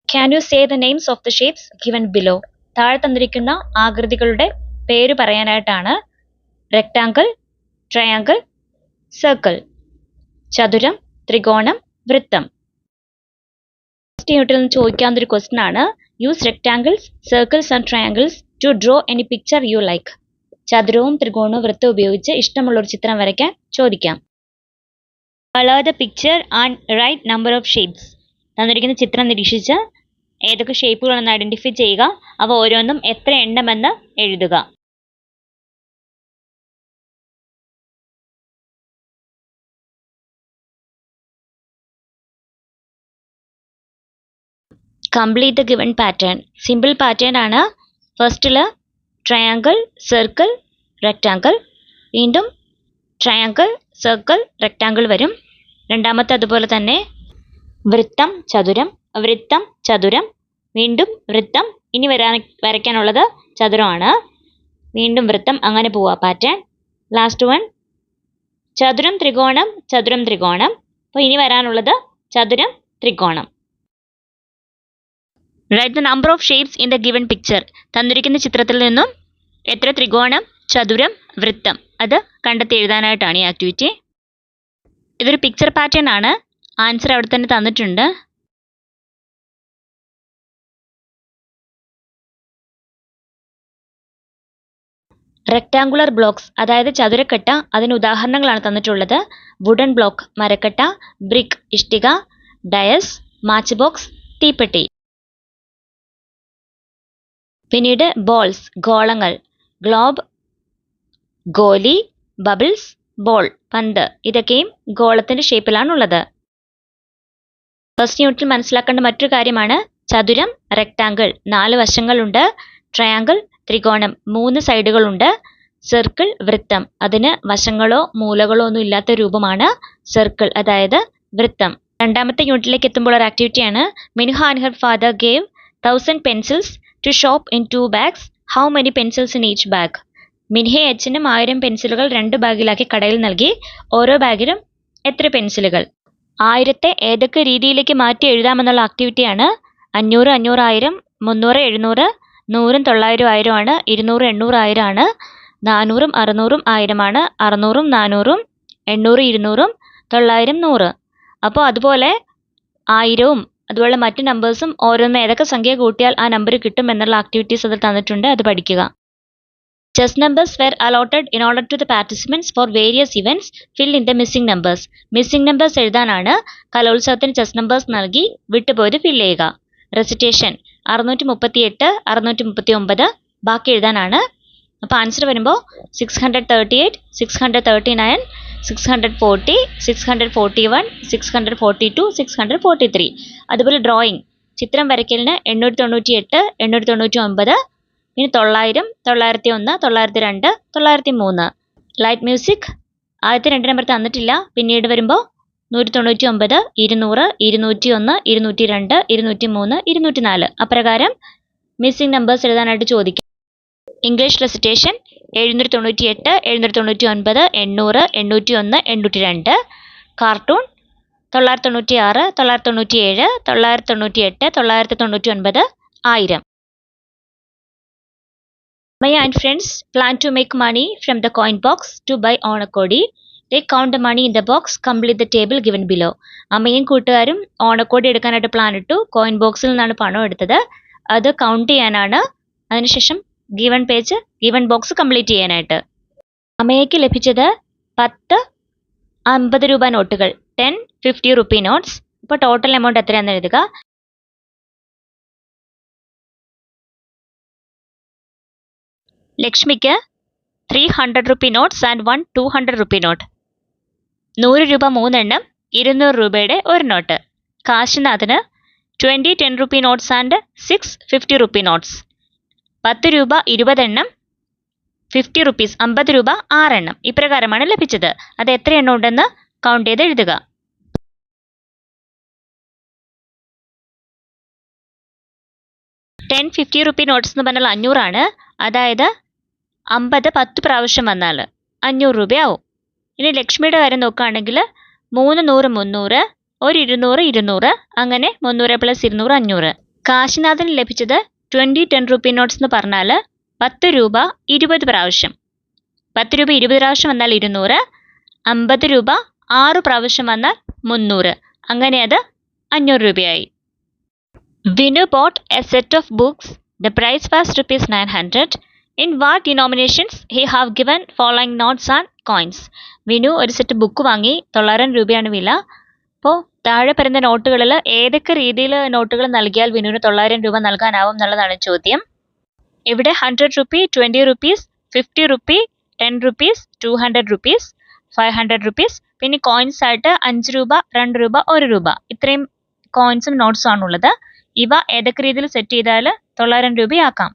Can you say the names of the shapes given below? താഴെ തന്നിരിക്കുന്ന ആകൃതികളുടെ പേര് പറയാനായിട്ടാണ് rectangle, triangle, circle. ചതുരം, ത്രികോണം, വൃത്തം. ഫസ്റ്റ് യൂണിറ്റിൽ നിന്ന് ചോദിക്കാവുന്ന ഒരു ക്വസ്റ്റ്യൻ ആണ് use rectangles, circles and triangles to draw any picture you like. ചതുരവും ത്രികോണവും വൃത്തവും ഉപയോഗിച്ച് ഇഷ്ടമുള്ള ഒരു ചിത്രം വരയ്ക്കാൻ ചോദിക്കാം. Colour the picture and write number of shapes. തന്നിരിക്കുന്ന ചിത്രം നിരീക്ഷിച്ച് ഏതൊക്കെ ഷേപ്പുകളെന്ന് ഐഡന്റിഫൈ ചെയ്യുക. അവ ഓരോന്നും എത്ര എണ്ണമെന്ന് എഴുതുക. Complete the given pattern. Simple pattern ആണ്. ഫസ്റ്റിൽ ട്രയാങ്കിൾ, സർക്കിൾ, റെക്ടാങ്കിൾ, വീണ്ടും ട്രയാങ്കിൾ, സർക്കിൾ, റെക്ടാങ്കിൾ വരും. രണ്ടാമത്തെ അതുപോലെ തന്നെ വൃത്തം, ചതുരം, വൃത്തം, ചതുരം, വീണ്ടും വൃത്തം. ഇനി വരയ്ക്കാനുള്ളത് ചതുരമാണ്. വീണ്ടും വൃത്തം, അങ്ങനെ പോവാ പാറ്റേൺ. ലാസ്റ്റ് വൺ ചതുരം, ത്രികോണം, ചതുരം, ത്രികോണം. അപ്പോൾ ഇനി വരാനുള്ളത് ചതുരം, ത്രികോണം. Write the number of shapes in the given picture. തന്നിരിക്കുന്ന ചിത്രത്തിൽ നിന്നും എത്ര ത്രികോണം, ചതുരം, വൃത്തം അത് കണ്ടെത്തി എഴുതാനായിട്ടാണ് ഈ ആക്ടിവിറ്റി. ഇതൊരു പിക്ചർ പാറ്റേൺ ആണ്. ആൻസർ അവിടെ തന്നെ തന്നിട്ടുണ്ട്. റെക്ടാങ്കുലർ ബ്ലോക്സ്, അതായത് ചതുരക്കട്ട, അതിന് ഉദാഹരണങ്ങളാണ് തന്നിട്ടുള്ളത്. വുഡൻ ബ്ലോക്ക് മരക്കട്ട, ബ്രിക്ക് ഇഷ്ടിക, ഡയസ് മാച്ച് ബോക്സ്, തീപ്പെട്ടി. പിന്നീട് ബോൾസ് ഗോളങ്ങൾ, ഗ്ലോബ് ഗോലി, ബബിൾസ് ബോൾ പന്ത്, ഇതൊക്കെയും ഗോളത്തിന്റെ ഷേപ്പിലാണുള്ളത്. ഫസ്റ്റ് യൂണിറ്റിൽ മനസ്സിലാക്കേണ്ട മറ്റൊരു കാര്യമാണ് ചതുരം റെക്ടാങ്കിൾ 4 വശങ്ങളുണ്ട്, ട്രയാങ്കിൾ ത്രികോണം 3 സൈഡുകളുണ്ട്, സർക്കിൾ വൃത്തം അതിന് വശങ്ങളോ മൂലകളോ ഒന്നും ഇല്ലാത്ത രൂപമാണ് സർക്കിൾ, അതായത് വൃത്തം. രണ്ടാമത്തെ യൂണിറ്റിലേക്ക് എത്തുമ്പോൾ ഒരു ആക്ടിവിറ്റിയാണ് Minha and her father gave 1000 pencils to shop in 2 bags. How many pencils in each bag? മിൻഹയെ അച്ഛനും 1000 പെൻസിലുകൾ 2 ബാഗിലാക്കി കടയിൽ നൽകി. ഓരോ ബാഗിലും എത്ര പെൻസിലുകൾ? 1000 ഏതൊക്കെ രീതിയിലേക്ക് മാറ്റി എഴുതാമെന്നുള്ള ആക്ടിവിറ്റിയാണ്. 500 500 1000, 300 700, 100 900 1000 ആണ്, 200 800 1000 ആണ്, 400 600 1000 ആണ്, 600 400, 800 200, 900 100. അപ്പോൾ അതുപോലെ 1000-ഉം അതുപോലെ മറ്റു നമ്പേഴ്സും ഓരോന്നും ഏതൊക്കെ സംഖ്യ കൂട്ടിയാൽ ആ നമ്പർ കിട്ടും എന്നുള്ള ആക്ടിവിറ്റീസ് അതിൽ തന്നിട്ടുണ്ട്, അത് പഠിക്കുക. Chest numbers were allotted in order to the participants for various events. Fill in the missing numbers. Missing numbers എഴുതാനാണ് കലോത്സവത്തിന് ചെസ് നമ്പേഴ്സ് നൽകി, വിട്ടുപോയത് ഫിൽ ചെയ്യുക. റെസിറ്റേഷൻ 638 639 ബാക്കി എഴുതാനാണ്. അപ്പോൾ ആൻസർ വരുമ്പോൾ 638 639 640 641 642 643. അതുപോലെ ഡ്രോയിങ് ചിത്രം വരയ്ക്കലിന് 898 899, പിന്നെ 900 901 902 903. ലൈറ്റ് മ്യൂസിക് ആദ്യത്തെ 2 നമ്പർ തന്നിട്ടില്ല. പിന്നീട് വരുമ്പോൾ 199 200 201 202 203 204 അപ്രകാരം മിസ്സിംഗ് നമ്പേഴ്സ് എഴുതാനായിട്ട് ചോദിക്കും. English recitation 798 799 800 801 802. Cartoon 996 997 998 999 1000. Maya and friends plan to make money from the coin box to buy ഓണക്കോടി. They count the money in the box. Complete the table given below. അമ്മയും കൂട്ടുകാരും ഓണക്കോടി എടുക്കാനായിട്ട് പ്ലാൻ ഇട്ടു. Coin ബോക്സിൽ നിന്നാണ് പണം എടുത്തത്. അത് കൗണ്ട് ചെയ്യാനാണ്. അതിനുശേഷം given page given box complete ചെയ്യാനായിട്ട്. അമ്മയ്ക്ക് ലഭിച്ചത് 10 50 രൂപ നോട്ടുകൾ, 10 50 റുപ്പി നോട്ട്സ്. ഇപ്പോൾ ടോട്ടൽ എമൗണ്ട് എത്രയാണെന്ന് എഴുതുക. ലക്ഷ്മിക്ക് 300 rupee notes and 1 200 rupee note. 100 രൂപ 3 എണ്ണം, 200 രൂപയുടെ 1 നോട്ട്. കാശിനാഥിന് 20 10 rupee notes and 6 50 rupee notes. 10 രൂപ 20 എണ്ണം, 50 റുപ്പീസ് 50 രൂപ 6 എണ്ണം. ഇപ്രകാരമാണ് ലഭിച്ചത്. അത് എത്ര എണ്ണം ഉണ്ടെന്ന് കൗണ്ട് ചെയ്ത് എഴുതുക. 10 50 റുപ്പി നോട്ട്സ് എന്ന് പറഞ്ഞാൽ 500 ആണ്. അതായത് 50 10 പ്രാവശ്യം വന്നാൽ 500 രൂപയാവും. ഇനി ലക്ഷ്മിയുടെ കാര്യം നോക്കുകയാണെങ്കിൽ 3 100 300, 1 200 200, അങ്ങനെ 300 + 200 500. കാശിനാഥന് ലഭിച്ചത് 10 രൂപ നോട്ട്സ് എന്ന് പറഞ്ഞാൽ 10 രൂപ 20 പ്രാവശ്യം. 10 രൂപ 20 പ്രാവശ്യം വന്നാൽ 200, 50 രൂപ 6 പ്രാവശ്യം വന്നാൽ 300. അങ്ങനെ അത് 500 രൂപയായി. Vinu bought a set of books. The price was ₹900. In what denominations he have given following notes and coins? Vinu ഒരു സെറ്റ് ബുക്ക് വാങ്ങി. 900 രൂപയാണ് വില. അപ്പോൾ താഴെ പറയുന്ന നോട്ടുകളിൽ ഏതൊക്കെ രീതിയിൽ നോട്ടുകൾ നൽകിയാൽ വിനുവിന് 900 രൂപ നൽകാനാവും എന്നുള്ളതാണ് ചോദ്യം. ഇവിടെ 100 രൂപി, 20 rupees, 50 രൂപി, 10 rupees, 200 rupees, 500 rupees, പിന്നെ കോയിൻസ് ആയിട്ട് 5 രൂപ, 2 രൂപ, 1 രൂപ, ഇത്രയും കോയിൻസും നോട്ട്സും ആണുള്ളത്. ഇവ ഏതൊക്കെ രീതിയിൽ സെറ്റ് ചെയ്താൽ 900 രൂപയാക്കാം.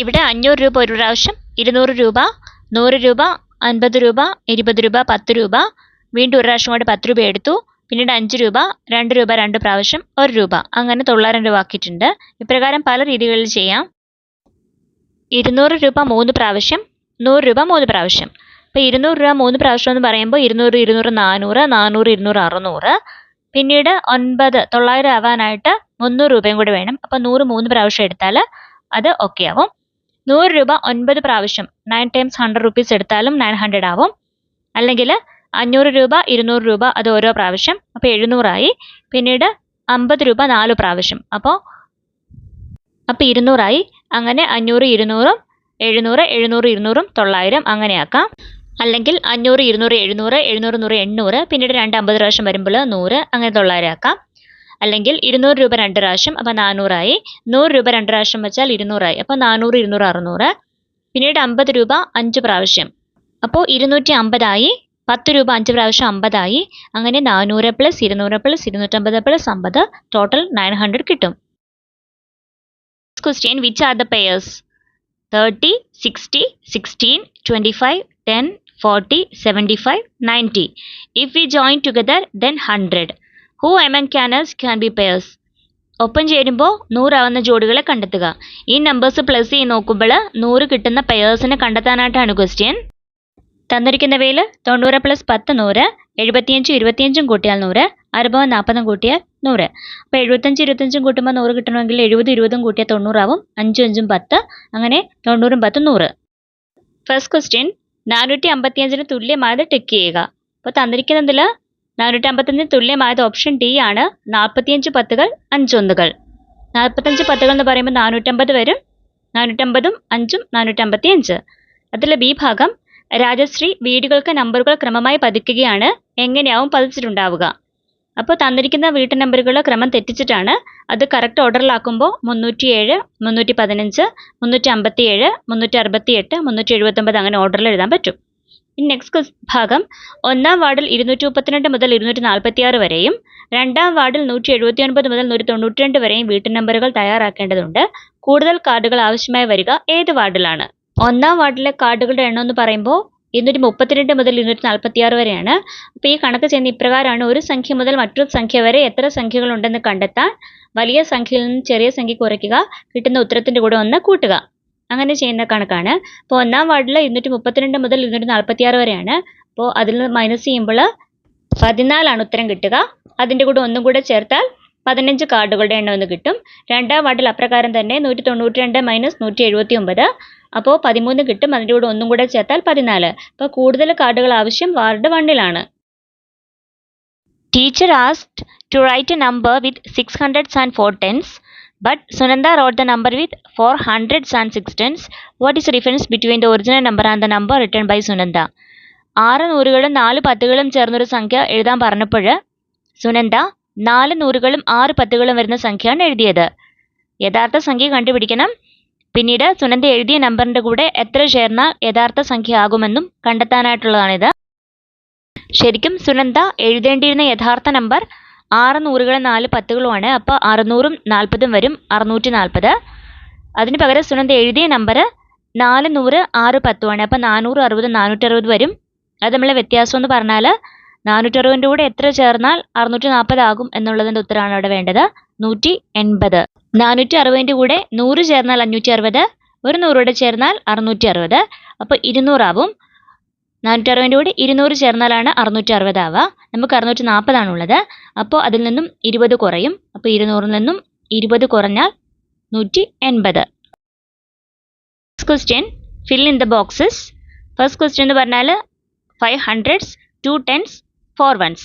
ഇവിടെ 500 രൂപ ഒരു പ്രാവശ്യം, 200 രൂപ, 100 രൂപ, 50 രൂപ, 20 രൂപ, 10 രൂപ, വീണ്ടും ഒരു പ്രാവശ്യം കൊണ്ട് 10 രൂപ എടുത്തു. പിന്നീട് 5 രൂപ, 2 രൂപ 2 പ്രാവശ്യം, 1 രൂപ, അങ്ങനെ 900 രൂപ ആക്കിയിട്ടുണ്ട്. ഇപ്രകാരം പല രീതികളിൽ ചെയ്യാം. 200 രൂപ 3 പ്രാവശ്യം, 100 രൂപ 3 പ്രാവശ്യം. അപ്പോൾ 200 രൂപ 3 പ്രാവശ്യം എന്ന് പറയുമ്പോൾ 200, 200, 400, 400, 200, 600. പിന്നീട് 900 ആവാനായിട്ട് 300 രൂപയും കൂടി വേണം. അപ്പോൾ 100 3 പ്രാവശ്യം എടുത്താൽ അത് ഓക്കെ ആവും. 100 രൂപ 9 പ്രാവശ്യം, 9 times 100 rupees എടുത്താലും 900 ആവും. അല്ലെങ്കിൽ 500 രൂപ 200 രൂപ അത് ഓരോ പ്രാവശ്യം, അപ്പോൾ 700 ആയി. പിന്നീട് 50 രൂപ 4 പ്രാവശ്യം, അപ്പോൾ 200 ആയി. അങ്ങനെ 500, 200, 700, 700, 200, 900 അങ്ങനെയാക്കാം. അല്ലെങ്കിൽ 500, 200, 700, 700, 100, 800, പിന്നീട് 50 പ്രാവശ്യം വരുമ്പോൾ 100, അങ്ങനെ 900 ആക്കാം. അല്ലെങ്കിൽ 200 രൂപ 2 പ്രാവശ്യം, അപ്പോൾ 400 ആയി. 100 രൂപ 2 പ്രാവശ്യം വെച്ചാൽ 200 ആയി. അപ്പോൾ 400, 200, 600. പിന്നീട് 50 രൂപ 5 പ്രാവശ്യം, അപ്പോൾ 250 ആയി. 10 രൂപ 5 പ്രാവശ്യം 50 ആയി. അങ്ങനെ 400 + 200 + 250 + 50, ടോട്ടൽ 900 കിട്ടും. Question: which are the pairs? 30, 60, 16, 25, 10, 40, 75, 90. If we join together, then 100. Who among canals can be pairs? ഒപ്പം ചേരുമ്പോൾ 100 ആവുന്ന ജോഡികളെ കണ്ടെത്തുക. ഈ നമ്പേഴ്സ് പ്ലസ് ചെയ്ത് നോക്കുമ്പോൾ 100 കിട്ടുന്ന പെയേഴ്സിനെ കണ്ടെത്താനായിട്ടാണ് ക്വസ്റ്റ്യൻ. തന്നിരിക്കുന്നവയിൽ 90 + 10 100, 75 25 കൂട്ടിയാൽ 100, 60 40 കൂട്ടിയാൽ 100. അപ്പോൾ 75 25 കൂട്ടുമ്പോൾ 100 കിട്ടണമെങ്കിൽ 70 20 കൂട്ടിയാൽ 90 ആവും. 5 5 10, അങ്ങനെ 90 10 100. ഫസ്റ്റ് ക്വസ്റ്റ്യൻ, 455 തുല്യമായത് ടിക്ക് ചെയ്യുക. അപ്പോൾ തന്നിരിക്കുന്നതിൽ 455 തുല്യമായത് ഓപ്ഷൻ ഡി ആണ്. 45 10കൾ 5 1കൾ. 45 10കൾ എന്ന് പറയുമ്പോൾ 450 വരും. 450ഉം 5ഉം 455. അതിൽ ബി ഭാഗം, രാജശ്രീ വീടുകൾക്ക് നമ്പറുകൾ ക്രമമായി പതിക്കുകയാണ്. എങ്ങനെയാവും പതിച്ചിട്ടുണ്ടാവുക? അപ്പോൾ തന്നിരിക്കുന്ന വീട്ടു നമ്പറുകൾ ക്രമം തെറ്റിച്ചിട്ടാണ്. അത് കറക്റ്റ് ഓർഡറിലാക്കുമ്പോൾ 307, 315, 357, 368, 379 അങ്ങനെ ഓർഡറിൽ എഴുതാൻ പറ്റും. ഇനി നെക്സ്റ്റ് ഭാഗം, 1-ാം വാർഡിൽ 232 മുതൽ 246 വരെയും 2-ാം വാർഡിൽ 179 മുതൽ 192 വരെയും വീട്ടു നമ്പറുകൾ തയ്യാറാക്കേണ്ടതുണ്ട്. കൂടുതൽ കാർഡുകൾ ആവശ്യമായി വരിക ഏത് വാർഡിലാണ്? 1-ാം വാർഡിലെ കാർഡുകളുടെ എണ്ണം എന്ന് പറയുമ്പോൾ 232 മുതൽ 246 വരെയാണ്. അപ്പോൾ ഈ കണക്ക് ചെയ്യുന്ന ഇപ്രകാരമാണ്. ഒരു സംഖ്യ മുതൽ മറ്റൊരു സംഖ്യ വരെ എത്ര സംഖ്യകൾ ഉണ്ടെന്ന് കണ്ടെത്താൻ വലിയ സംഖ്യയിൽ നിന്ന് ചെറിയ സംഖ്യ കുറയ്ക്കുക, കിട്ടുന്ന ഉത്തരത്തിൻ്റെ കൂടെ 1 കൂട്ടുക. അങ്ങനെ ചെയ്യുന്ന കണക്കാണ്. അപ്പോൾ 1-ാം വാർഡിൽ 232 മുതൽ 246 വരെയാണ്. അപ്പോൾ അതിൽ നിന്ന് മൈനസ് ചെയ്യുമ്പോൾ 14 ഉത്തരം കിട്ടുക. അതിൻ്റെ കൂടെ 1 കൂടെ ചേർത്താൽ 15 കാർഡുകളുടെ എണ്ണം എന്ന് കിട്ടും. 2-ാം വാർഡിൽ അപ്രകാരം തന്നെ 192 - 179, അപ്പോൾ 13 കിട്ടും. അതിൻ്റെ കൂടെ 1 കൂടെ ചേർത്താൽ 14. അപ്പോൾ കൂടുതൽ കാർഡുകൾ ആവശ്യം വാർഡ് 1-ലാണ്. Teacher asked to write a number with 6 hundreds and 4 tens, but Sunanda wrote the number with 4 hundreds and 6 tens. What is the difference between the original number and the number written by Sunanda? 6 നൂറുകളും 4 പത്തുകളും ചേർന്നൊരു സംഖ്യ എഴുതാൻ പറഞ്ഞപ്പോൾ സുനന്ദ 4 നൂറുകളും 6 പത്തുകളും വരുന്ന സംഖ്യയാണ് എഴുതിയത്. യഥാർത്ഥ സംഖ്യ കണ്ടുപിടിക്കണം. പിന്നീട് സുനന്ദ എഴുതിയ നമ്പറിൻ്റെ കൂടെ എത്ര ചേർന്നാൽ യഥാർത്ഥ സംഖ്യ ആകുമെന്നും കണ്ടെത്താനായിട്ടുള്ളതാണിത്. ശരിക്കും സുനന്ദ എഴുതേണ്ടിയിരുന്ന യഥാർത്ഥ നമ്പർ 6 നൂറുകളും 4 പത്തുകളുമാണ്. അപ്പോൾ 600ഉം 40ഉം വരും, 640. അതിന് പകരം സുനന്ദ എഴുതിയ നമ്പർ 4 100 6 10ആണ്. അപ്പോൾ 460 460 വരും. അത് നമ്മളെ വ്യത്യാസം എന്ന് പറഞ്ഞാൽ 460ൻ്റെ കൂടെ എത്ര ചേർന്നാൽ 640 ആകും എന്നുള്ളതിൻ്റെ ഉത്തരമാണ് അവിടെ വേണ്ടത്. 180. 460ൻ്റെ കൂടെ 100 ചേർന്നാൽ 560, ഒരു 100 ചേർന്നാൽ 660, അപ്പോൾ 200 ആവും. 460ൻ്റെ കൂടെ 200 ചേർന്നാലാണ് 660 ആവുക. നമുക്ക് 640 ആണുള്ളത്. അപ്പോൾ അതിൽ നിന്നും 20 കുറയും. അപ്പോൾ 200ൽ നിന്നും 20 കുറഞ്ഞാൽ 180. Question fill in the boxes. First question എന്ന് പറഞ്ഞാൽ 5 hundreds, 2 tens, 4 ones.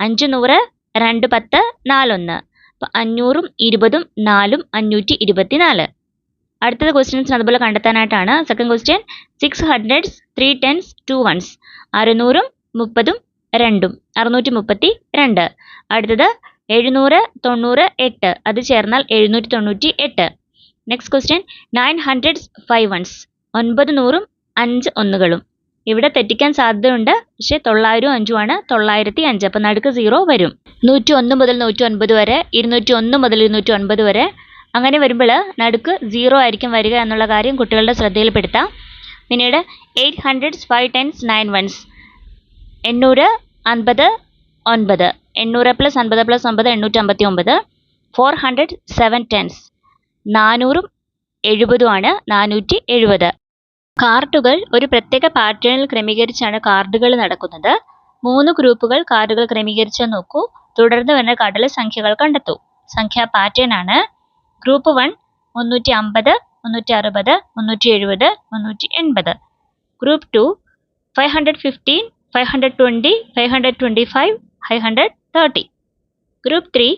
5 100, 2 10, 4 1. അപ്പോൾ 500ഉം 20ഉം 4ഉം 524. അടുത്തത് ക്വസ്റ്റ്യൻസ് അതുപോലെ കണ്ടെത്താനായിട്ടാണ്. Second question 6 hundreds, 3 tens, 2 ones. 600ഉം 30ഉം 2ഉം 632. അടുത്തത് 700, 90, 8. അത് ചേർന്നാൽ 798. Next question 9 hundreds, 5 ones. 9 100ഉം 5 ഒന്നുകളും. ഇവിടെ തെറ്റിക്കാൻ സാധ്യതയുണ്ട്, പക്ഷേ 900ഉം 5ഉം ആണ് 905. അപ്പം നടുക്ക് 0 വരും. 101 മുതൽ 109 വരെ, 201 മുതൽ 209 വരെ. അങ്ങനെ വരുമ്പോൾ നടുക്ക് 0 ആയിരിക്കും വരിക എന്നുള്ള കാര്യം കുട്ടികളുടെ ശ്രദ്ധയിൽപ്പെടുത്താം. പിന്നീട് 8 hundreds, 5 tens, 9 ones. 800, 50, 9. 800 plus 50 plus 9 859. 400, 7 tens. 400ഉം 70ഉം ആണ് 470. കാർഡുകൾ ഒരു പ്രത്യേക പാറ്റേണിൽ ക്രമീകരിച്ചാണ് കാർഡുകൾ നടക്കുന്നത്. 3 ഗ്രൂപ്പുകൾ കാർഡുകൾ ക്രമീകരിച്ച് നോക്കൂ. തുടർന്ന് വരുന്ന കാർഡിലെ സംഖ്യകൾ കണ്ടെത്തൂ. സംഖ്യാ പാറ്റേൺ ആണ്. ഗ്രൂപ്പ് 1 350, 360, 370, 380. ഗ്രൂപ്പ് 2 515, 520, 525, 530. ഗ്രൂപ്പ് 3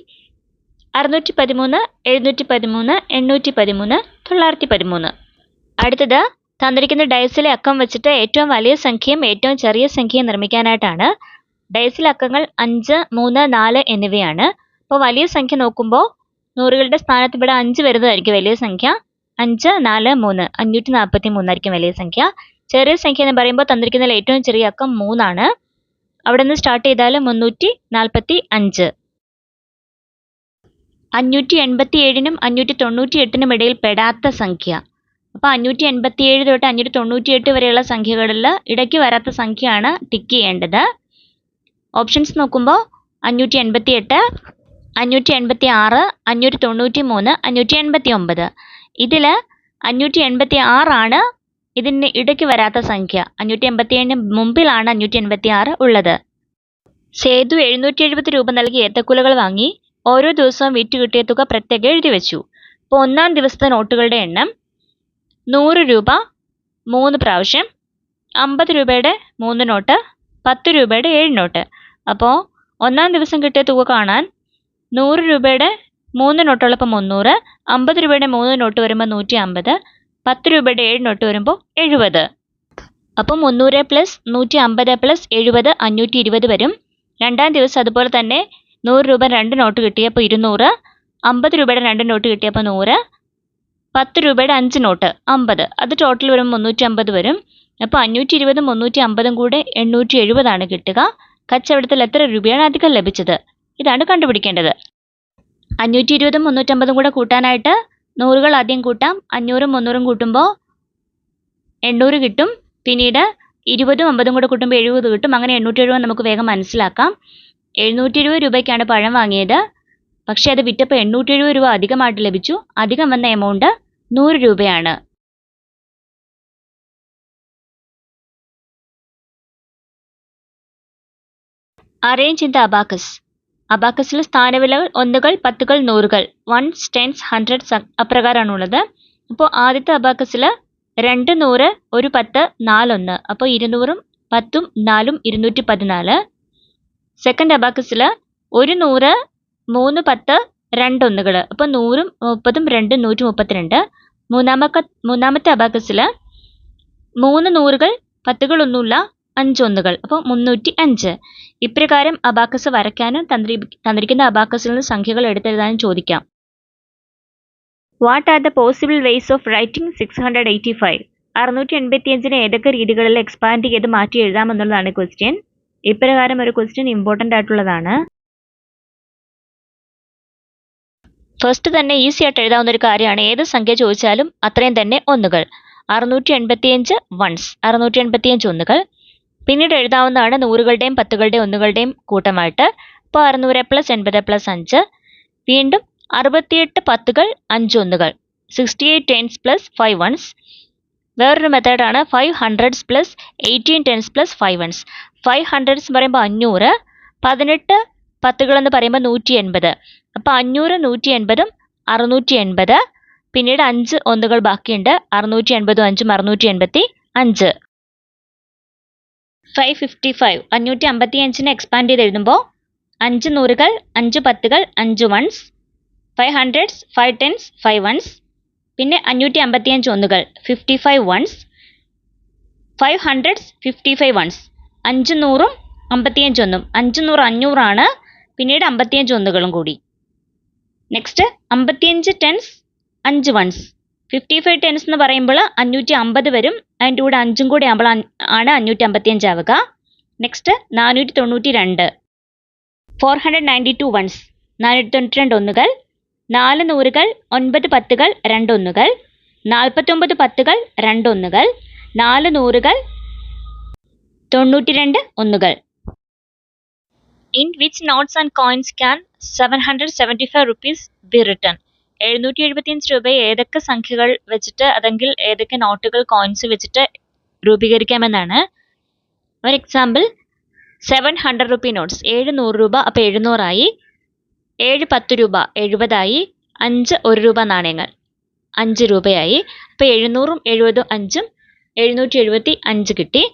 613, 713, 813, 913. അടുത്തത് തന്നിരിക്കുന്ന ഡയസിലെ അക്കം വെച്ചിട്ട് ഏറ്റവും വലിയ സംഖ്യയും ഏറ്റവും ചെറിയ സംഖ്യയും നിർമ്മിക്കാനായിട്ടാണ്. ഡയസിലെ അക്കങ്ങൾ 5, 3, 4 എന്നിവയാണ്. അപ്പോൾ വലിയ സംഖ്യ നോക്കുമ്പോൾ നൂറുകളുടെ സ്ഥാനത്ത് ഇവിടെ 5 വരുന്നതായിരിക്കും വലിയ സംഖ്യ. 5, 4, 3 543 ആയിരിക്കും വലിയ സംഖ്യ. ചെറിയ സംഖ്യ എന്ന് പറയുമ്പോൾ തന്നിരിക്കുന്നതിൽ ഏറ്റവും ചെറിയ അക്കം 3 ആണ്. അവിടെ നിന്ന് സ്റ്റാർട്ട് ചെയ്താൽ 345. 587നും 598നും ഇടയിൽ പെടാത്ത സംഖ്യ. അപ്പോൾ 587 തൊട്ട് 598 വരെയുള്ള സംഖ്യകളിൽ ഇടയ്ക്ക് വരാത്ത സംഖ്യയാണ് ടിക്ക് ചെയ്യേണ്ടത്. ഓപ്ഷൻസ് നോക്കുമ്പോൾ 588, 586, 593, 589. ഇതിൽ 586 ആണ് ഇതിന് ഇടയ്ക്ക് വരാത്ത സംഖ്യ. 587ന് മുമ്പിലാണ് 586 ഉള്ളത്. സേതു 770 രൂപ നൽകി ഏത്തക്കുലകൾ വാങ്ങി. ഓരോ ദിവസവും വിറ്റ് കിട്ടിയ തുക പ്രത്യേകം എഴുതി വെച്ചു. അപ്പോൾ 1-ാം ദിവസത്തെ നോട്ടുകളുടെ എണ്ണം 100 രൂപ 3 പ്രാവശ്യം, 50 രൂപയുടെ 3 നോട്ട്, 10 രൂപയുടെ 7 നോട്ട്. അപ്പോൾ 1-ാം ദിവസം കിട്ടിയ തുക കാണാൻ 100 രൂപയുടെ 3 നോട്ടുള്ളപ്പോൾ 300, 50 രൂപയുടെ 3 നോട്ട് വരുമ്പോൾ 150, 10 രൂപയുടെ 7 നോട്ട് വരുമ്പോൾ 70. അപ്പം 300 പ്ലസ് 150 പ്ലസ് 70 520 വരും. 2-ാം ദിവസം അതുപോലെ തന്നെ 100 രൂപ 2 നോട്ട് കിട്ടിയപ്പോൾ 200, 50 രൂപയുടെ 2 നോട്ട് കിട്ടിയപ്പോൾ 100, 10 രൂപയുടെ 5 നോട്ട് 50. അത് ടോട്ടൽ വരുമ്പോൾ 350 വരും. അപ്പോൾ 520ഉം 350ഉം കൂടെ 870 ആണ് കിട്ടുക. കച്ചവടത്തിൽ എത്ര രൂപയാണ് അധികം ലഭിച്ചത്? ഇതാണ് കണ്ടുപിടിക്കേണ്ടത്. 520ഉം 350ഉം കൂടെ കൂട്ടാനായിട്ട് നൂറുകൾ ആദ്യം കൂട്ടാം. 500ഉം 300ഉം കൂട്ടുമ്പോൾ 800 കിട്ടും. പിന്നീട് 20ഉം 50ഉം കൂടെ കൂട്ടുമ്പോൾ 70 കിട്ടും. അങ്ങനെ 870 നമുക്ക് വേഗം മനസ്സിലാക്കാം. 720 രൂപയ്ക്കാണ് പഴം വാങ്ങിയത്. പക്ഷേ അത് വിറ്റപ്പോൾ 870 രൂപ അധികമായിട്ട് ലഭിച്ചു. അധികം വന്ന എമൗണ്ട് 100 രൂപയാണ്. Arrange in the abacus. അബാക്കസിൽ സ്ഥാനവിലകൾ 1കൾ, 10കൾ, 100കൾ, 1s, 10s, 100s അപ്രകാരമാണുള്ളത്. അപ്പോൾ ആദ്യത്തെ അബാക്കസിൽ 2 100, 1 10, 4 1. അപ്പോൾ 200ഉം 10ഉം 4ഉം 214. സെക്കൻഡ് അബാക്കസിൽ 1 100, 3 10, 2 ഒന്നുകൾ. അപ്പോൾ 100ഉം 30ഉം 2 132. മൂന്നാമത്തെ അബാക്കസിൽ 3 100കൾ, 10കൾ ഒന്നുമില്ല, 5 ഒന്നുകൾ. അപ്പോൾ 305. ഇപ്രകാരം അബാക്കസ് വരയ്ക്കാനും തന്നിരിക്കുന്ന അബാക്കസിൽ നിന്ന് സംഖ്യകൾ എടുത്തെഴുതാനും ചോദിക്കാം. What are the possible ways of writing 685? 685നെ ഏതൊക്കെ രീതികളിൽ എക്സ്പാൻഡ് ചെയ്ത് മാറ്റി എഴുതാമെന്നുള്ളതാണ് ക്വസ്റ്റ്യൻ. ഇപ്രകാരം ഒരു ക്വസ്റ്റ്യൻ ഇമ്പോർട്ടൻ്റ് ആയിട്ടുള്ളതാണ്. ഫസ്റ്റ് തന്നെ ഈസി ആയിട്ട് എഴുതാവുന്ന ഒരു കാര്യമാണ്. ഏത് സംഖ്യ ചോദിച്ചാലും അത്രയും തന്നെ ഒന്നുകൾ. 685 വൺസ്, 685 ഒന്നുകൾ. പിന്നീട് എഴുതാവുന്നതാണ് നൂറുകളുടെയും 10കളുടെയും 1കളുടെയും കൂട്ടമായിട്ട്. അപ്പോൾ 600 പ്ലസ് 80 പ്ലസ് 5. വീണ്ടും 68 10കൾ, 5 ഒന്നുകൾ. 68 ടെൻസ് പ്ലസ് 5 വൺസ്. വേറൊരു മെത്തേഡാണ് 5 hundreds plus 18 tens plus 5 ones. 5 hundreds എന്ന് പറയുമ്പോൾ 500, 18 10കൾ എന്ന് പറയുമ്പോൾ 180. അപ്പോൾ 500 180ഉം 680. പിന്നീട് 5 ഒന്നുകൾ ബാക്കിയുണ്ട്. 685 685. 555 555നെ എക്സ്പാൻഡ് ചെയ്ത് എഴുതുമ്പോൾ 5 നൂറുകൾ, 5 പത്തുകൾ, 5 വൺസ്, 5 ഹൺഡ്രഡ്സ്, 5 ടെൻസ്, 5 വൺസ്. പിന്നെ 555 ഒന്നുകൾ, 55 വൺസ്, 5 ഹൺഡ്രഡ്സ്, 55 വൺസ്. 500ഉം 55 ഒന്നും, 500 500 പിന്നീട് 55 ഒന്നുകളും കൂടി. Next 55 tense, 5 once. 55 ടെൻസ് എന്ന് പറയുമ്പോൾ 550 വരും. അതിൻ്റെ കൂടെ 5ഉം കൂടി ആകുമ്പോൾ ആണ് 555 ആവുക. നെക്സ്റ്റ് 492, 492 വൺസ്, 492 ഒന്നുകൾ, 4 നൂറുകൾ, 9 പത്തുകൾ, 2 ഒന്നുകൾ, 49 പത്തുകൾ, 2 ഒന്നുകൾ, 4 നൂറുകൾ, 92 ഒന്നുകൾ. In which notes and coins can 775 rupees be written? 775 രൂപയെ ഏതൊക്കെ സംഖ്യകൾ വെച്ചിട്ട് അല്ലെങ്കിൽ ഏതൊക്കെ നോട്ടുകൾ കോയിൻസ് വെച്ചിട്ട് രൂപീകരിക്കാമെന്നാണ്. ഒരു എക്സാമ്പിൾ, 700 rupee നോട്ട്സ്, 700 രൂപ, അപ്പോൾ 700 ആയി. 7 10 രൂപ 70 ആയി. 5 1 രൂപ നാണയങ്ങൾ 5 രൂപയായി. അപ്പോൾ 700ഉം 70ഉം 5ഉം 775 കിട്ടി.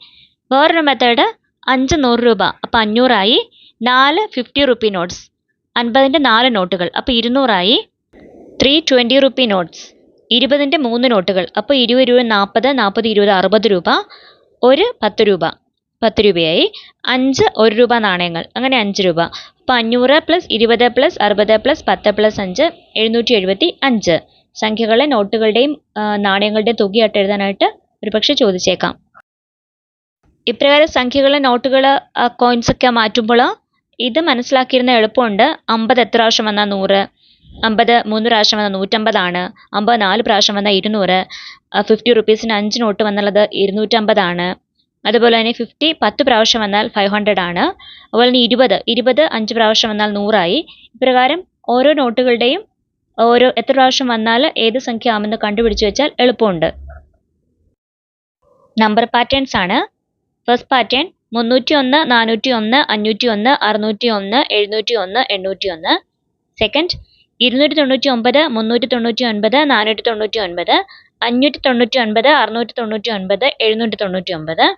വേറൊരു മെത്തേഡ്, 5 100 രൂപ, അപ്പോൾ 500 ആയി. 4 50 rupee നോട്ട്സ്, 50ൻ്റെ 4 നോട്ടുകൾ, അപ്പോൾ 200 ആയി. 3 20 rupee നോട്ട്സ്, 20ൻ്റെ 3 നോട്ടുകൾ, അപ്പോൾ 20 20 40, 40 20 60 രൂപ. 1 10 രൂപ 10 രൂപയായി. 5 1 രൂപ നാണയങ്ങൾ, അങ്ങനെ 5 രൂപ. അപ്പോൾ 500 + 20 + 60 + 10 + 5 775. സംഖ്യകളെ നോട്ടുകളുടെയും നാണയങ്ങളുടെയും തുകയായിട്ട് എഴുതാനായിട്ട് ഒരുപക്ഷെ ചോദിച്ചേക്കാം. ഇപ്രകാരം സംഖ്യകളെ നോട്ടുകൾ കോയിൻസ് ഒക്കെ മാറ്റുമ്പോൾ ഇത് മനസ്സിലാക്കിയിരുന്ന എളുപ്പമുണ്ട്. 50 എത്ര പ്രാവശ്യം വന്നാൽ 100, 50 3 പ്രാവശ്യം വന്നാൽ 150 ആണ്, 50 4 പ്രാവശ്യം വന്നാൽ 200, 50 റുപ്പീസിന് 5 നോട്ട് വന്നുള്ളത് 250 ആണ്. അതുപോലെ തന്നെ 50 10 പ്രാവശ്യം വന്നാൽ 500 ആണ്. അതുപോലെ തന്നെ 20 5 പ്രാവശ്യം വന്നാൽ 100 ആയി. ഇപ്രകാരം ഓരോ നോട്ടുകളുടെയും എത്ര പ്രാവശ്യം വന്നാൽ ഏത് സംഖ്യ ആമെന്ന് കണ്ടുപിടിച്ച് വെച്ചാൽ എളുപ്പമുണ്ട്. നമ്പർ പാറ്റേൺസ് ആണ്. First pattern 301 401 501 601 701 801. Second 299 399 499 599 699 799.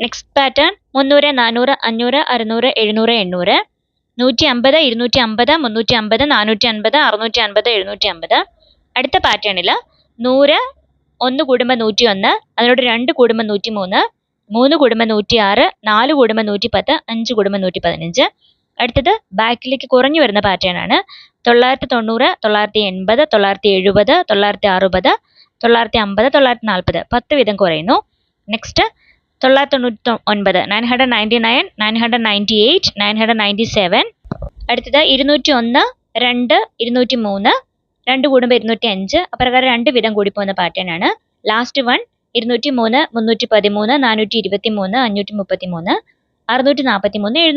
Next pattern 300 400 500 600 700 800. 150 250 350 450 650 750. അടുത്ത പാറ്റേണിൽ 100 1 കൂടുമ്പോൾ 101, അതിനോട് 2 കൂടുമ്പോൾ 103, 3 കൂടുമ്പോൾ 106, 4 കൂടുമ്പോൾ 110, 5 കൂടുമ്പോൾ 115. അടുത്തത് ബാക്കിലേക്ക് കുറഞ്ഞു വരുന്ന പാറ്റേൺ ആണ്. 990 980 970 960 950 940, 10 വീതം കുറയുന്നു. നെക്സ്റ്റ് 999 999 998 997. അടുത്തത് 201 2 203, 2 കൂടുമ്പോൾ 205, അപ്രകാരം 2 വീതം കൂടി പോകുന്ന പാറ്റേൺ ആണ്. Last one 203 313 423 533 643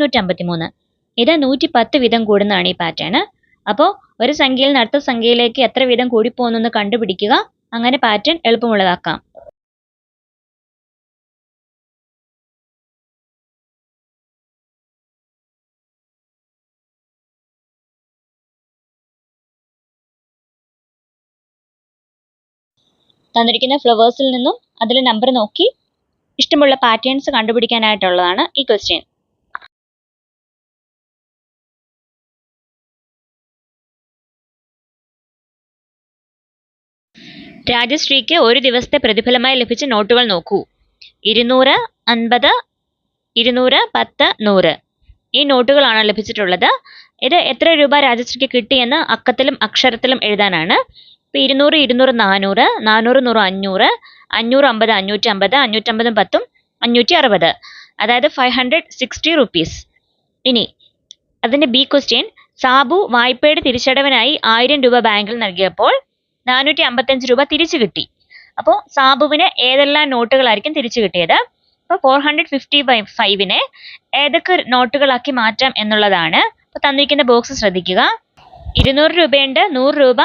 753. ഇത് 110 വീതം കൂടുന്നതാണ് ഈ പാറ്റേൺ. അപ്പോൾ ഒരു സംഖ്യയിൽ നിന്ന് അടുത്ത സംഖ്യയിലേക്ക് എത്ര വീതം കൂടിപ്പോകുന്നു കണ്ടുപിടിക്കുക. അങ്ങനെ പാറ്റേൺ എളുപ്പമുള്ളതാക്കാം. തന്നിരിക്കുന്ന ഫ്ലവേഴ്സിൽ നിന്നും അതിൽ നമ്പർ നോക്കി ഇഷ്ടമുള്ള പാറ്റേൺസ് കണ്ടുപിടിക്കാനായിട്ടുള്ളതാണ് ഈ ക്വസ്റ്റ്യൻ. രാജശ്രീക്ക് ഒരു ദിവസത്തെ പ്രതിഫലമായി ലഭിച്ച നോട്ടുകൾ നോക്കൂ. 200 50 200 10 100 ഈ നോട്ടുകളാണ് ലഭിച്ചിട്ടുള്ളത്. ഇത് എത്ര രൂപ രാജശ്രീക്ക് കിട്ടിയെന്ന് അക്കത്തിലും അക്ഷരത്തിലും എഴുതാനാണ്. ഇപ്പോൾ 200 200 400 400 100 500 500 50 550 550 10 560, അതായത് 560 rupees. ഇനി അതിൻ്റെ ബി ക്വസ്റ്റ്യൻ, സാബു വായ്പയുടെ തിരിച്ചടവിനായി 1000 രൂപ ബാങ്കിൽ നൽകിയപ്പോൾ 455 രൂപ തിരിച്ചു കിട്ടി. അപ്പോൾ സാബുവിന് ഏതെല്ലാം നോട്ടുകളായിരിക്കും തിരിച്ചു കിട്ടിയത്? അപ്പോൾ 455നെ ഏതൊക്കെ നോട്ടുകളാക്കി മാറ്റാം എന്നുള്ളതാണ്. അപ്പോൾ തന്നിരിക്കുന്ന ബോക്സ് ശ്രദ്ധിക്കുക. 200 രൂപയുണ്ട്, 100 രൂപ,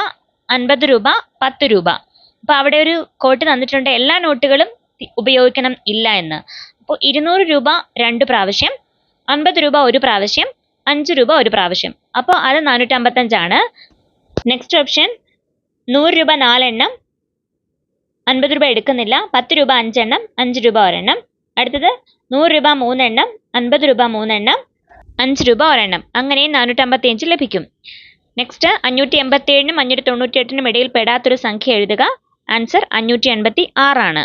50 രൂപ, 10 രൂപ. അപ്പോൾ അവിടെ ഒരു കോട്ട് തന്നിട്ടുണ്ട്, എല്ലാ നോട്ടുകളും ഉപയോഗിക്കണം ഇല്ല എന്ന്. അപ്പോൾ 200 രൂപ 2 പ്രാവശ്യം, 50 രൂപ 1 പ്രാവശ്യം, 5 രൂപ 1 പ്രാവശ്യം. അപ്പോൾ അത് 455 ആണ്. നെക്സ്റ്റ് ഓപ്ഷൻ 100 രൂപ 4 എണ്ണം, 50 രൂപ എടുക്കുന്നില്ല. 10 രൂപ 5 എണ്ണം, 5 രൂപ ഒരെണ്ണം. അടുത്തത് 100 രൂപ 3 എണ്ണം, 50 രൂപ 3 എണ്ണം, 5 രൂപ ഒരെണ്ണം. അങ്ങനെ 455 ലഭിക്കും. നെക്സ്റ്റ് 587നും 598നും ഇടയിൽ പെടാത്തൊരു സംഖ്യ എഴുതുക. ആൻസർ 586 ആണ്.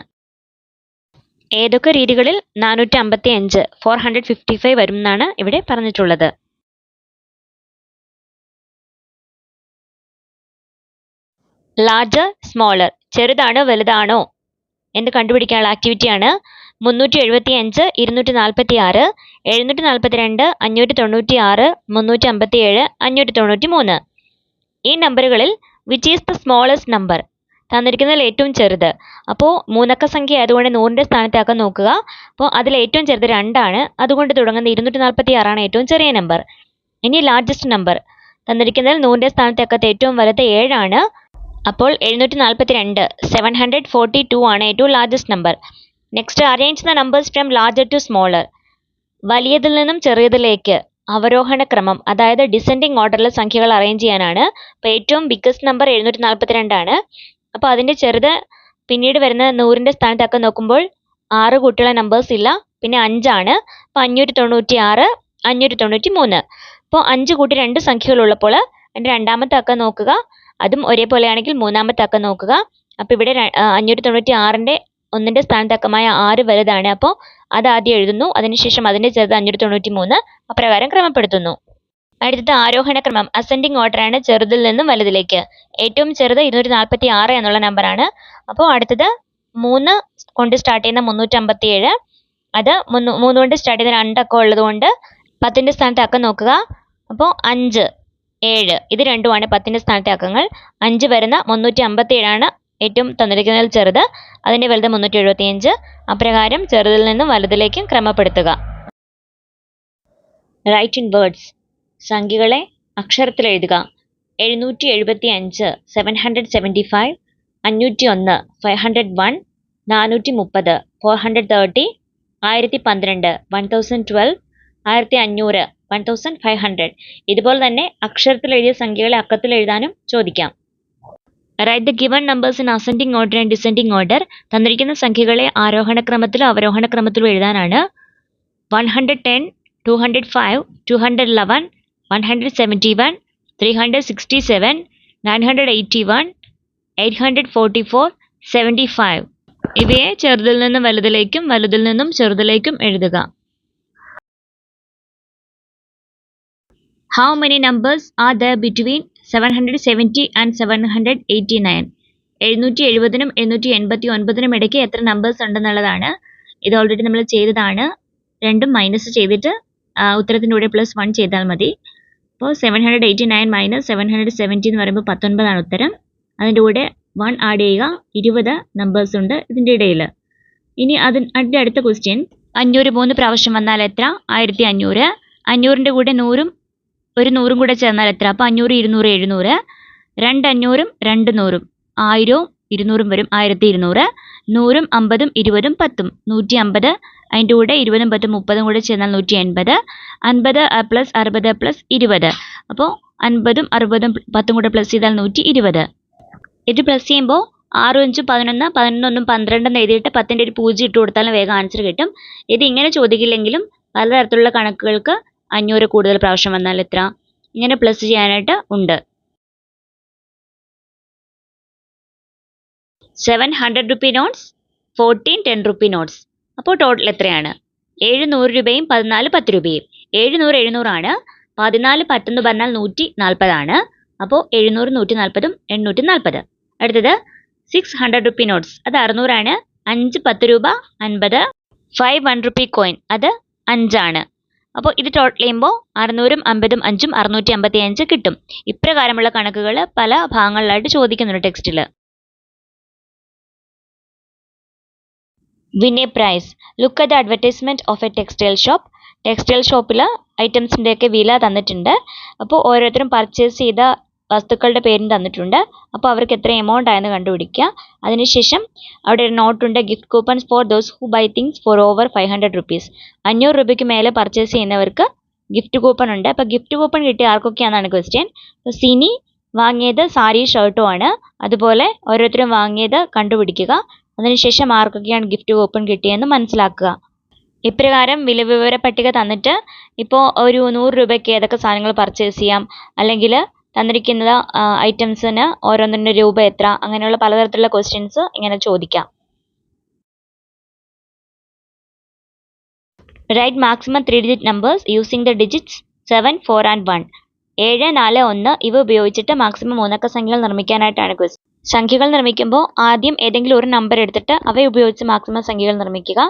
ഏതൊക്കെ രീതികളിൽ 455 455 വരും എന്നാണ് ഇവിടെ പറഞ്ഞിട്ടുള്ളത്. ലാർജർ സ്മോളർ, ചെറുതാണോ വലുതാണോ എന്ന് കണ്ടുപിടിക്കാനുള്ള ആക്ടിവിറ്റിയാണ്. 375 246 742 596 357 593. ഈ നമ്പറുകളിൽ which is the smallest number? തന്നിരിക്കുന്നതിൽ ഏറ്റവും ചെറുത്. അപ്പോൾ മൂന്നക്ക സംഖ്യ ആയതുകൊണ്ട് 100ന്റെ സ്ഥാനത്താക്കാൻ നോക്കുക. അപ്പോൾ അതിൽ ഏറ്റവും ചെറുത് 2 ആണ്. അതുകൊണ്ട് തുടങ്ങുന്ന 246 ആണ് ഏറ്റവും ചെറിയ നമ്പർ. ഇനി ലാർജസ്റ്റ് നമ്പർ തന്നിരിക്കുന്നതിൽ 100ന്റെ സ്ഥാനത്താക്കാത്ത ഏറ്റവും വലുത് 7 ആണ്. അപ്പോൾ 742 742 ആണ് ഏറ്റവും largest number. Next arrange the numbers from larger to smaller. വലിയതിൽ നിന്നും ചെറിയതിലേക്ക് അവരോഹണ ക്രമം, അതായത് ഡിസെൻഡിങ് ഓർഡറിൽ സംഖ്യകൾ അറേഞ്ച് ചെയ്യാനാണ്. അപ്പോൾ ഏറ്റവും ബിഗ്ഗസ്റ്റ് നമ്പർ 742 ആണ്. അപ്പോൾ അതിൻ്റെ ചെറുത് പിന്നീട് വരുന്ന 100ന്റെ സ്ഥാനത്തൊക്കെ നോക്കുമ്പോൾ 6 കൂട്ടിയുള്ള നമ്പേഴ്സ് ഇല്ല, പിന്നെ 5 ആണ്. അപ്പോൾ 596 593. അപ്പോൾ 5 കൂട്ടി 2 സംഖ്യകളുള്ളപ്പോൾ അതിൻ്റെ രണ്ടാമത്തെ അക്കം നോക്കുക. അതും ഒരേപോലെയാണെങ്കിൽ മൂന്നാമത്തെ അക്കം നോക്കുക. അപ്പോൾ ഇവിടെ 596ന്റെ 1ന്റെ സ്ഥാനത്തക്കമായ 6 വലുതാണ്. അപ്പോൾ അത് ആദ്യം എഴുതുന്നു. അതിനുശേഷം അതിൻ്റെ ചെറുത് 593 അപ്രകാരം ക്രമപ്പെടുത്തുന്നു. അടുത്തത് ആരോഹണ ക്രമം, അസെൻഡിങ് ഓർഡർ ആണ് ചെറുതിൽ നിന്നും വലുതിലേക്ക്. ഏറ്റവും ചെറുത് 246 എന്നുള്ള നമ്പറാണ്. അപ്പോൾ അടുത്തത് 3 കൊണ്ട് സ്റ്റാർട്ട് ചെയ്യുന്ന 357. അത് 3 കൊണ്ട് സ്റ്റാർട്ട് ചെയ്യുന്ന 2 അക്കം ഉള്ളത് കൊണ്ട് 10ന്റെ സ്ഥാനത്തെ അക്കം നോക്കുക. അപ്പോൾ 5 7 ഇത് രണ്ടുമാണ് 10ന്റെ സ്ഥാനത്തെ അക്കങ്ങൾ. 5 വരുന്ന 357 ആണ് ഏറ്റവും തന്നിരിക്കുന്നതിൽ ചെറുത്. അതിൻ്റെ വലുത് 375. അപ്രകാരം ചെറുതിൽ നിന്നും വലുതിലേക്കും ക്രമപ്പെടുത്തുക. റൈറ്റ് ഇൻ വേർഡ്സ്, സംഖ്യകളെ അക്ഷരത്തിൽ എഴുതുക. 775 775, 501 501, 430 430, 1012 1012, 1500 1500. ഇതുപോലെ തന്നെ അക്ഷരത്തിൽ എഴുതിയ സംഖ്യകളെ അക്കത്തിൽ എഴുതാനും ചോദിക്കാം. Write the given numbers in ascending order and descending order. തന്നിരിക്കുന്ന സംഖ്യകളെ ആരോഹണ ക്രമത്തിലും അവരോഹണ ക്രമത്തിലും എഴുതാനാണ്. 110 205 211 171 367 981 844 75. ഇവയെ ചെറുതിൽ നിന്നും വലുതിലേക്കും വലുതിൽ നിന്നും ചെറുതിലേക്കും എഴുതുക. How many numbers are there between 770 and 789? 770നും 789നും ഇടയ്ക്ക് എത്ര നമ്പേഴ്സ് ഉണ്ടെന്നുള്ളതാണ്. ഇത് ഓൾറെഡി നമ്മൾ ചെയ്തതാണ്. രണ്ടും മൈനസ് ചെയ്തിട്ട് ഉത്തരത്തിൻ്റെ കൂടെ +1 ചെയ്താൽ മതി. അപ്പോൾ 789 മൈനസ് 770 എന്ന് പറയുമ്പോൾ 19 ആണ് ഉത്തരം. അതിൻ്റെ കൂടെ 1 ആഡ് ചെയ്യുക. 20 നമ്പേഴ്സ് ഉണ്ട് ഇതിൻ്റെ ഇടയിൽ. ഇനി അതിൻ്റെ അടുത്ത ക്വസ്റ്റ്യൻ, 500 3 പ്രാവശ്യം വന്നാൽ എത്ര? 1500. 500ൻ്റെ കൂടെ 100ഉം ഒരു 100ഉം കൂടെ ചേർന്നാൽ എത്ര? അപ്പോൾ 500 200 700. 2 500ഉം 2 100ഉം 1000ഉം 200ഉം വരും 1200. 100ഉം 50ഉം 20ഉം 10ഉം 150. അതിൻ്റെ കൂടെ 20ഉം 10ഉം 30ഉം കൂടെ ചേർന്നാൽ 180. 50 + 60 + 20. അപ്പോൾ 50ഉം 60ഉം 10ഉം കൂടെ പ്ലസ് ചെയ്താൽ 120. ഇത് പ്ലസ് ചെയ്യുമ്പോൾ 6 5 11 11 12 എന്ന് എഴുതിയിട്ട് 10ൻ്റെ ഒരു 0 ഇട്ട് കൊടുത്താലും വേഗം ആൻസർ കിട്ടും. ഇത് ഇങ്ങനെ ചോദിക്കില്ലെങ്കിലും പലതരത്തിലുള്ള കണക്കുകൾക്ക് 500 കൂടുതൽ പ്രാവശ്യം വന്നാൽ എത്ര, ഇങ്ങനെ പ്ലസ് ചെയ്യാനായിട്ട് ഉണ്ട്. 7 100 rupee notes, 14 10 rupee notes. അപ്പോൾ ടോട്ടൽ എത്രയാണ്? 7 100 രൂപയും 14 10 രൂപയും. 700 700 ആണ്. 14 10 എന്ന് പറഞ്ഞാൽ 140 ആണ്. അപ്പോൾ 700 140ഉം 840. അടുത്തത് 600 rupee notes, അത് 600 ആണ്. 5 10 രൂപ 50. 5 1 rupee coin, അത് 5 ആണ്. അപ്പോൾ ഇത് ടോട്ടൽ ചെയ്യുമ്പോൾ 600ഉം 50ഉം 5ഉം 655 കിട്ടും. ഇപ്രകാരമുള്ള കണക്കുകൾ പല ഭാഗങ്ങളിലായിട്ട് ചോദിക്കുന്നുണ്ട് ടെക്സ്റ്റിൽ. Win a prize. Look at the advertisement of a textile shop. Textile ഷോപ്പിൽ ഐറ്റംസിൻ്റെയൊക്കെ വില തന്നിട്ടുണ്ട്. അപ്പോൾ ഓരോരുത്തരും പർച്ചേസ് ചെയ്ത വസ്തുക്കളുടെ പേരും തന്നിട്ടുണ്ട്. അപ്പോൾ അവർക്ക് എത്ര എമൗണ്ട് ആയെന്ന് കണ്ടുപിടിക്കുക. അതിനുശേഷം അവിടെ ഒരു നോട്ടുണ്ട്, gift coupons for those who buy things for over 500 rupees. 500 രൂപയ്ക്ക് മേലെ പർച്ചേസ് ചെയ്യുന്നവർക്ക് ഗിഫ്റ്റ് കൂപ്പൺ ഉണ്ട്. അപ്പോൾ ഗിഫ്റ്റ് കൂപ്പൺ കിട്ടിയ ആർക്കൊക്കെയാണെന്നാണ് ക്വസ്റ്റ്യൻ. അപ്പോൾ സിനി, വാങ്ങിയത് സാരി ഷർട്ടും ആണ്. അതുപോലെ ഓരോരുത്തരും വാങ്ങിയത് കണ്ടുപിടിക്കുക. അതിനുശേഷം ആർക്കൊക്കെയാണ് ഗിഫ്റ്റ് കൂപ്പൺ കിട്ടിയെന്ന് മനസ്സിലാക്കുക. ഇപ്രകാരം വിലവിവര പട്ടിക തന്നിട്ട് ഇപ്പോൾ ഒരു 100 രൂപയ്ക്ക് ഏതൊക്കെ സാധനങ്ങൾ പർച്ചേസ് ചെയ്യാം, അല്ലെങ്കിൽ തന്നിരിക്കുന്ന ഐറ്റംസിന് ഓരോന്നിൻ്റെ രൂപ എത്ര, അങ്ങനെയുള്ള പലതരത്തിലുള്ള ക്വസ്റ്റ്യൻസ് ഇങ്ങനെ ചോദിക്കാം. Write maximum 3-digit numbers using the digits 7, 4 and 1. 7, 4, 1 ഇവ ഉപയോഗിച്ചിട്ട് മാക്സിമം 3 അക്ക സംഖ്യകൾ നിർമ്മിക്കാനായിട്ടാണ് ക്വസ്റ്റ്യൻ. സംഖ്യകൾ നിർമ്മിക്കുമ്പോൾ ആദ്യം ഏതെങ്കിലും ഒരു നമ്പർ എടുത്തിട്ട് അവ ഉപയോഗിച്ച് മാക്സിമം സംഖ്യകൾ നിർമ്മിക്കുക.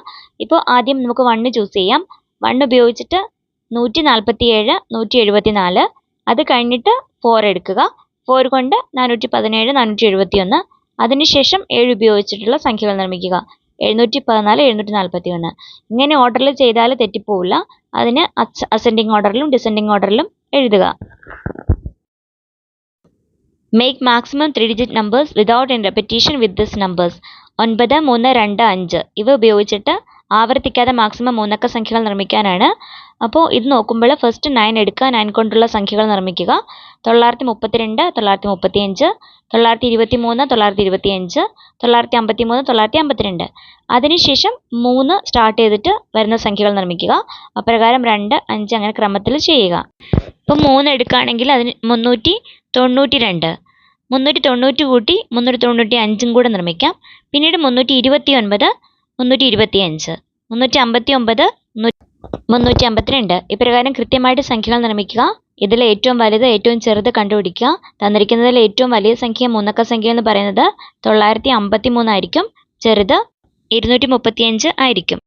ഇപ്പോൾ ആദ്യം നമുക്ക് 1 ചൂസ് ചെയ്യാം. 1 ഉപയോഗിച്ചിട്ട് 147, 174. അത് കഴിഞ്ഞിട്ട് 4 എടുക്കുക. 4 കൊണ്ട് 417, 471. അതിനുശേഷം 7 ഉപയോഗിച്ചിട്ടുള്ള സംഖ്യകൾ നിർമ്മിക്കുക. 714, 741. ഇങ്ങനെ ഓർഡറിൽ ചെയ്താൽ തെറ്റിപ്പോവില്ല. അതിന് അസെൻഡിങ് ഓർഡറിലും ഡിസെൻഡിങ് ഓർഡറിലും എഴുതുക. Make maximum 3-digit numbers without any repetition with these numbers. 9, 3, 2, 5 ഇവ ഉപയോഗിച്ചിട്ട് ആവർത്തിക്കാതെ മാക്സിമം 3 അക്ക സംഖ്യകൾ നിർമ്മിക്കാനാണ്. അപ്പോൾ ഇത് നോക്കുമ്പോൾ ഫസ്റ്റ് 9 എടുക്കുക. 9 കൊണ്ടുള്ള സംഖ്യകൾ നിർമ്മിക്കുക. 932, 935, 923, 925, 953, 952. അതിനുശേഷം 3 സ്റ്റാർട്ട് ചെയ്തിട്ട് വരുന്ന സംഖ്യകൾ നിർമ്മിക്കുക. അപ്രകാരം 2, 5 അങ്ങനെ ക്രമത്തിൽ ചെയ്യുക. ഇപ്പം 3 എടുക്കുകയാണെങ്കിൽ അതിന് 392, 390 കൂട്ടി 395 കൂടെ നിർമ്മിക്കാം. പിന്നീട് 329, 325, 359, 352. ഇപ്രകാരം കൃത്യമായിട്ട് സംഖ്യകൾ നിർമ്മിക്കുക. ഇതിൽ ഏറ്റവും വലുത് ഏറ്റവും ചെറുത് കണ്ടുപിടിക്കുക. തന്നിരിക്കുന്നതിൽ ഏറ്റവും വലിയ സംഖ്യ 3 അക്ക സംഖ്യ എന്ന് പറയുന്നത് 953 ആയിരിക്കും. ചെറുത് 235 ആയിരിക്കും.